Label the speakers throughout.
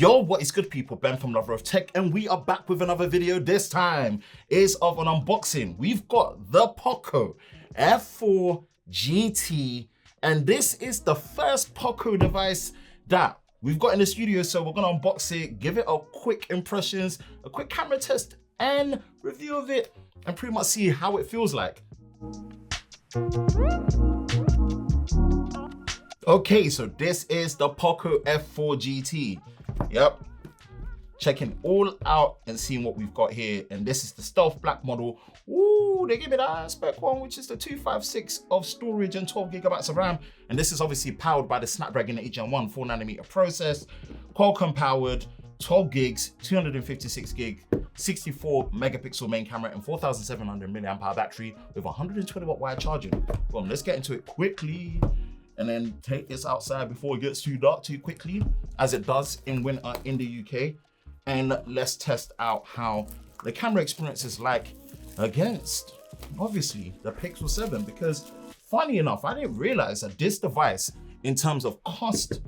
Speaker 1: Yo, what is good people? Ben from Lover of Tech, and we are back with another video. This time is of an unboxing. We've got the POCO F4 GT, and this is the first POCO device that we've got in the studio. So we're gonna unbox it, give it a quick impressions, a quick camera test and review of it, and pretty much see how it feels like. Okay, so this is the POCO F4 GT. Yep, checking all out and seeing what we've got here. And this is the stealth black model. Ooh, they give me that spec one, which is the 256 of storage and 12 gigabytes of RAM. And this is obviously powered by the Snapdragon 8 Gen 1 4nm process, Qualcomm powered, 12 gigs, 256 gig, 64 megapixel main camera, and 4,700 milliamp hour battery with 120 watt wire charging. Boom, let's get into it quickly and then take this outside before it gets too dark too quickly, as it does in winter in the UK. And let's test out how the camera experience is like against, obviously, the Pixel 7, because funny enough, I didn't realize that this device, in terms of cost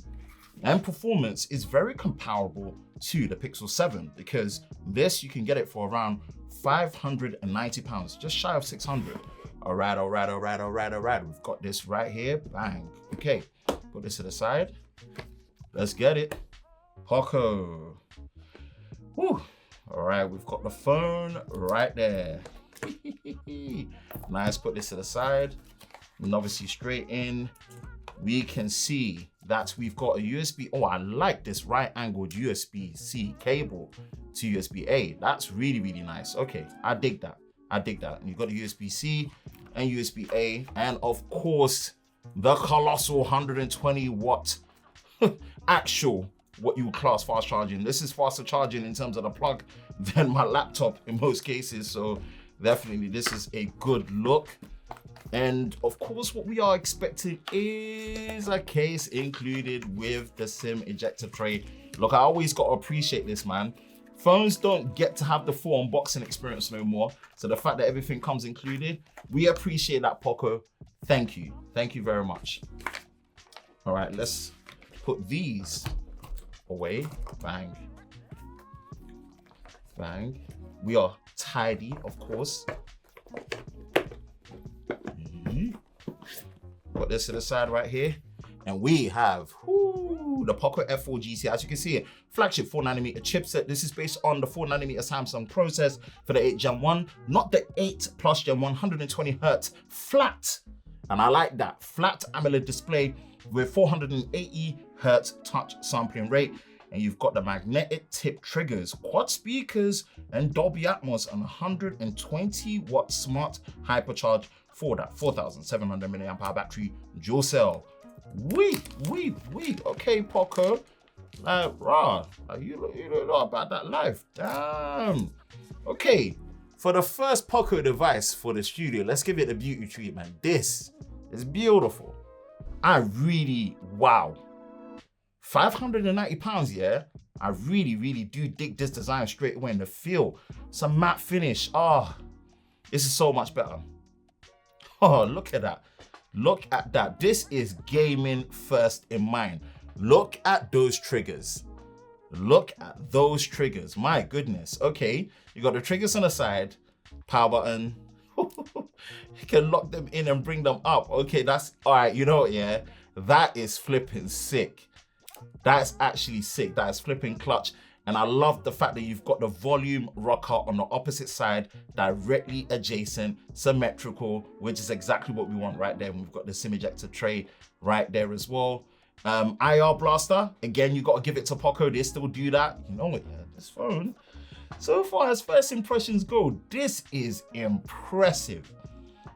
Speaker 1: and performance, is very comparable to the Pixel 7, because this, you can get it for around £590, just shy of 600. All right. We've got this right here, bang. Okay, put this to the side. Let's get it. POCO. Woo. All right, we've got the phone right there. Nice, put this to the side. And obviously straight in, we can see that we've got a USB. Oh, I like this right angled USB-C cable to USB-A. That's really, really nice. Okay, I dig that. And you've got the USB-C and USB-A, and of course, the colossal 120 watt actual, what you would class fast charging. This is faster charging in terms of the plug than my laptop in most cases. So definitely this is a good look. And of course, what we are expecting is a case included with the SIM ejector tray. Look, I always got to appreciate this, man. Phones don't get to have the full unboxing experience no more. So the fact that everything comes included, we appreciate that, POCO. Thank you. Thank you very much. All right, let's put these away. Bang. Bang. We are tidy, of course. Put this to the side right here. And we have the POCO F4 GT. As you can see, flagship 4nm chipset. This is based on the 4nm Samsung process for the 8 Gen 1, not the 8 Plus Gen 120 Hz flat. And I like that, flat AMOLED display with 480 Hz touch sampling rate. And you've got the magnetic tip triggers, quad speakers, and Dolby Atmos, and 120 watt smart hypercharge for that 4,700 milliamp hour battery, dual cell. Wee. Okay, POCO. You don't know about that life. Damn. Okay, for the first POCO device for the studio, let's give it a beauty treatment. This is beautiful. Wow. £590, yeah? I really do dig this design straight away, in the feel. Some matte finish. Oh, this is so much better. Oh, look at that. Look at that. This is gaming first in mind. Look at those triggers. Look at those triggers. My goodness. Okay, you got the triggers on the side, power button. You can lock them in and bring them up. Okay, that's all right. You know what, yeah? That is flipping sick. That's actually sick. That is flipping clutch. And I love the fact that you've got the volume rocker on the opposite side, directly adjacent, symmetrical, which is exactly what we want right there. And we've got the SIM ejector tray right there as well. IR blaster, again, you got to give it to POCO. They still do that. You know what, yeah, this phone, so far as first impressions go, this is impressive.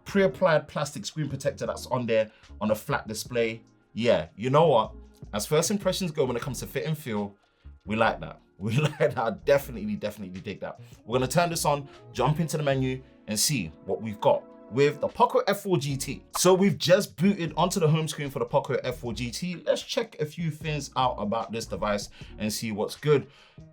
Speaker 1: Pre-applied plastic screen protector that's on there on a flat display. Yeah, you know what? As first impressions go when it comes to fit and feel, we like that. We like that. I definitely dig that. We're gonna turn this on, jump into the menu, and see what we've got with the POCO F4 GT. So we've just booted onto the home screen for the POCO F4 GT. Let's check a few things out about this device and see what's good.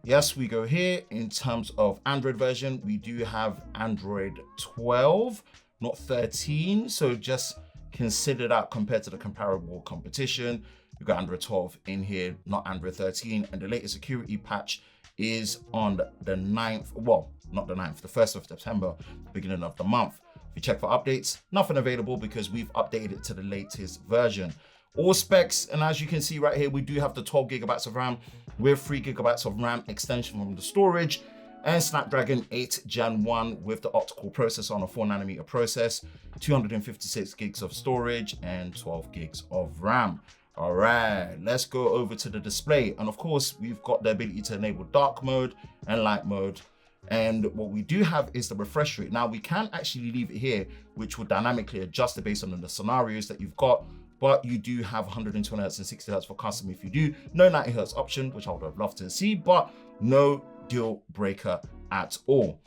Speaker 1: Yes, we go here. In terms of Android version, we do have Android 12, not 13. So just consider that compared to the comparable competition. You've got Android 12 in here, not Android 13, and the latest security patch is on the 9th, well, not the 9th, the 1st of September, beginning of the month. If you check for updates, nothing available because we've updated it to the latest version. All specs, and as you can see right here, we do have the 12 gigabytes of RAM with 3 gigabytes of RAM extension from the storage, and Snapdragon 8 Gen 1 with the octa-core processor on a 4nm process, 256 gigs of storage, and 12 gigs of RAM. All right, let's go over to the display. And of course, we've got the ability to enable dark mode and light mode. And what we do have is the refresh rate. Now we can actually leave it here, which will dynamically adjust it based on the scenarios that you've got. But you do have 120 Hz and 60 Hz for custom if you do. No 90 Hz option, which I would have loved to see, but no deal breaker at all.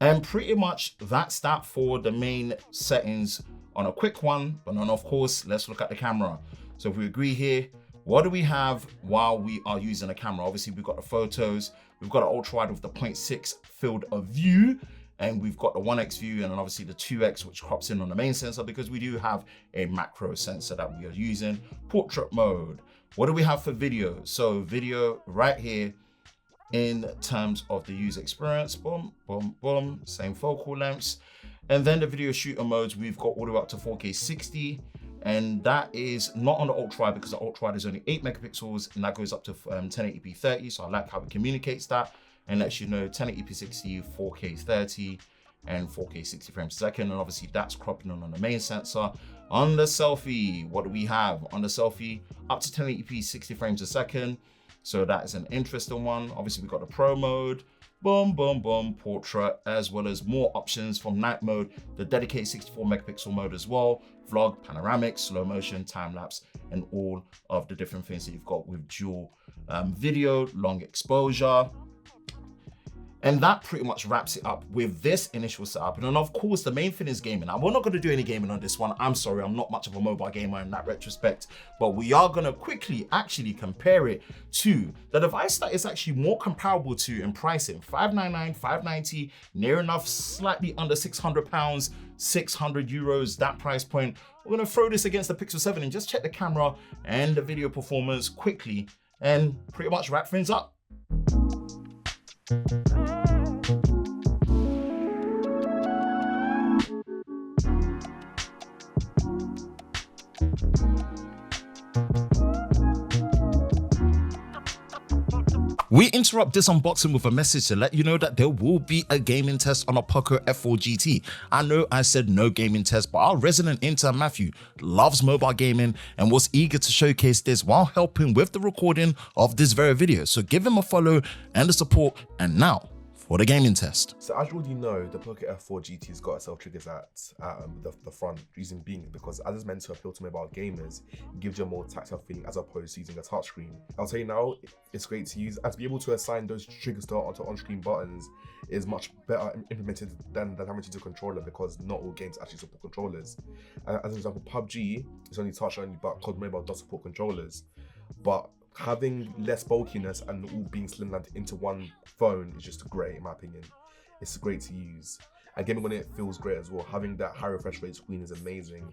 Speaker 1: And pretty much that's that for the main settings on a quick one. But then of course, let's look at the camera. So if we agree here, what do we have while we are using a camera? Obviously, we've got the photos, we've got an ultra wide with the 0.6 field of view, and we've got the 1x view, and then obviously the 2x, which crops in on the main sensor because we do have a macro sensor that we are using. Portrait mode. What do we have for video? So video right here in terms of the user experience, boom, boom, boom, same focal lengths. And then the video shooter modes, we've got all the way up to 4K 60. And that is not on the ultra wide because the ultra wide is only 8 megapixels and that goes up to 1080p 30. So I like how it communicates that and lets you know 1080p 60, 4K 30, and 4K 60 frames per second. And obviously that's cropping on the main sensor. On the selfie, what do we have? On the selfie, up to 1080p 60 frames a second. So that is an interesting one. Obviously we've got the pro mode, boom, boom, boom, portrait, as well as more options from night mode, the dedicated 64 megapixel mode as well, vlog, panoramic, slow motion, time lapse, and all of the different things that you've got with dual video, long exposure. And that pretty much wraps it up with this initial setup. And then of course, the main thing is gaming. Now, we're not gonna do any gaming on this one. I'm sorry, I'm not much of a mobile gamer in that retrospect, but we are gonna quickly actually compare it to the device that is actually more comparable to in pricing, 599, 590, near enough, slightly under 600 pounds, 600 euros, that price point. We're gonna throw this against the Pixel 7 and just check the camera and the video performance quickly and pretty much wrap things up. We interrupt this unboxing with a message to let you know that there will be a gaming test on a POCO F4 GT. I know I said no gaming test, but our resident intern Matthew loves mobile gaming and was eager to showcase this while helping with the recording of this very video. So give him a follow and the support. And now for the gaming test.
Speaker 2: So as you already know, the POCO F4 GT has got itself triggers at the front, reason being because as it's meant to appeal to mobile gamers, it gives you a more tactile feeling as opposed to using a touchscreen. I'll tell you now, it's great to use, and to be able to assign those triggers to on-screen buttons is much better implemented than having to use a controller because not all games actually support controllers. As an example, PUBG is only touch only, but COD Mobile does support controllers. But having less bulkiness and all being slimlined into one phone is just great in my opinion. It's great to use. And gaming on it feels great as well. Having that high refresh rate screen is amazing.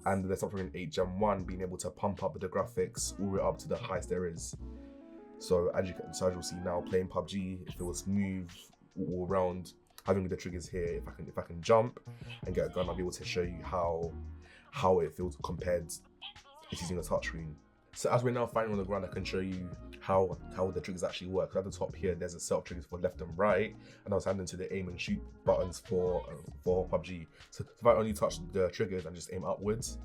Speaker 2: And the Snapdragon 8 Gen 1 being able to pump up the graphics all the way up to the highest there is. So as you'll see now, playing PUBG, it feels smooth all around. Having the triggers here, if I can jump and get a gun, I'll be able to show you how it feels compared to using a touchscreen. So as we're now fighting on the ground, I can show you how the triggers actually work. So at the top here, there's a set of triggers for left and right, and I was handing to the aim and shoot buttons for PUBG. So if I only touch the triggers and just aim upwards,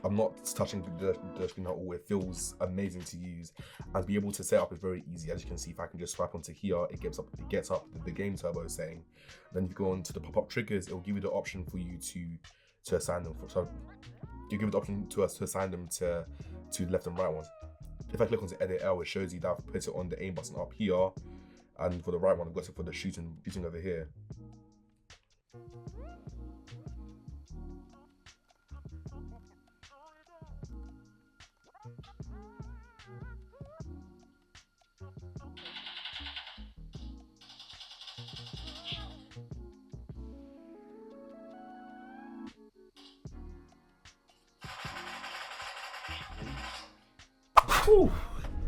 Speaker 2: I'm not touching the screen at all. It feels amazing to use, and be able to set up is very easy. As you can see, if I can just swipe onto here, it gets up the game turbo setting. Then if you go on to the pop-up triggers, it will give you the option for you to assign them. So you give it the option to us to assign them to left and right ones. If I click on the edit L, it shows you that I've put it on the aim button up here, and for the right one, I've got it for the shooting over here.
Speaker 1: Whew.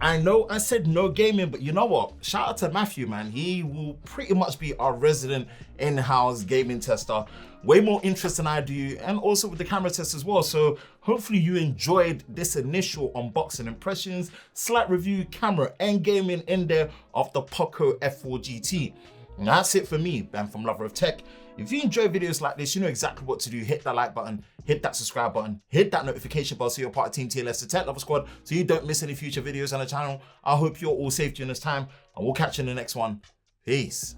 Speaker 1: I know I said no gaming, but you know what? Shout out to Matthew, man. He will pretty much be our resident in-house gaming tester. Way more interest than I do, and also with the camera test as well. So hopefully you enjoyed this initial unboxing impressions, slight review, camera and gaming in there of the POCO F4 GT. And that's it for me, Ben from Lover of Tech. If you enjoy videos like this, you know exactly what to do. Hit that like button, hit that subscribe button, hit that notification bell so you're part of Team TLS, the Tech Lover Squad, so you don't miss any future videos on the channel. I hope you're all safe during this time, and we'll catch you in the next one. Peace.